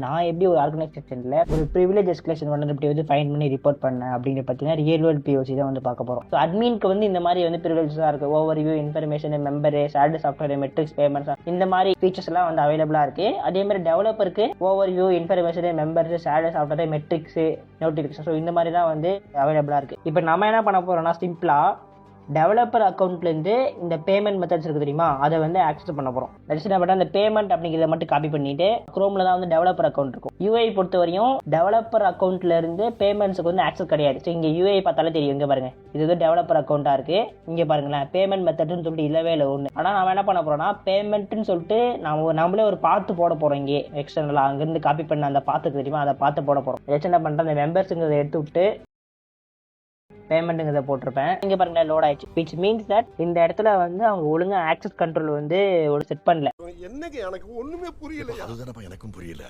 நான் எப்படி ஒரு ஆர்கனைசேஷன்ல ஒரு ப்ரிவிலேஜ் எஸ்கலேஷன் வந்து இப்படி வந்து ஃபைன் பண்ணி ரிப்போர்ட் பண்ணேன் அப்படின்னு பார்த்தீங்கன்னா ரியல் வேர்ல்ட் POC தான் வந்து பார்க்க போகிறோம். ஸோ அட்மின்க்கு வந்து இந்த மாதிரி வந்து ப்ரிவிலேஜஸாக இருக்குது. Overview, information, member, shared software, metrics, payments, இந்த மாதிரி ஃபீச்சர்ஸ் எல்லாம் வந்து அவைலபிளாக இருக்குது. அதே மாதிரி டெவலப்பருக்கு overview, information, members, shared software, metrics, notification, so இந்த மாதிரி தான் வந்து அவைலபிளாக இருக்குது. இப்போ நம்ம என்ன பண்ண போகிறோம்னா சிம்பிளாக டெவலப்பர் அக்கௌண்ட்லேருந்து இந்த பேமெண்ட் மெத்தட்ஸ் இருக்குது தெரியுமா, அதை வந்து ஆக்சஸ் பண்ண போகிறோம். என்ன பண்ணால் அந்த பேமெண்ட் அப்படிங்கிறத மட்டும் காப்பி பண்ணிட்டு குரோமில் தான் வந்து டெவலப்பர் அக்கௌண்ட் இருக்கும். யூஐ பொறுத்த வரையும் டெவலப்பர் அக்கௌண்ட்லேருந்து பேமெண்ட்ஸுக்கு வந்து ஆக்சஸ் கிடையாது. ஸோ இங்கே யூஐ பார்த்தாலே தெரியும். இங்கே பாருங்க, இது வந்து டெவலப்பர் அக்கௌண்ட்டாக இருக்குது. இங்கே பாருங்களேன், பேமெண்ட் மெத்தட்னு சொல்லிட்டு இல்லவே இல்லை ஒன்று. ஆனால் நம்ம என்ன பண்ண போகிறோம்னா பேமெண்ட்னு சொல்லிட்டு நம்மளே ஒரு பார்த்து போட போகிறோம். இங்கே எக்ஸ்டர்னலாக அங்கேருந்து காப்பி பண்ண அந்த பார்த்துக்கு தெரியுமா, அதை பார்த்து போட போகிறோம். என்ன பண்ணுறேன், அந்த மெம்பர்ஸுங்கிறத எடுத்து விட்டு பேமெண்ட்டுங்கிறத போட்டிருப்பேன். இங்கே பாருங்க லோட் ஆயிடுச்சு. விச் மீன்ஸ் தட் இந்த இடத்துல வந்து அவங்க ஒழுங்கா ஆக்சஸ் கண்ட்ரோல் வந்து ஒரு செட் பண்ணல. என்னங்க எனக்கு ஒண்ணுமே புரியல. அதுதானப்பா எனக்கும் புரியல.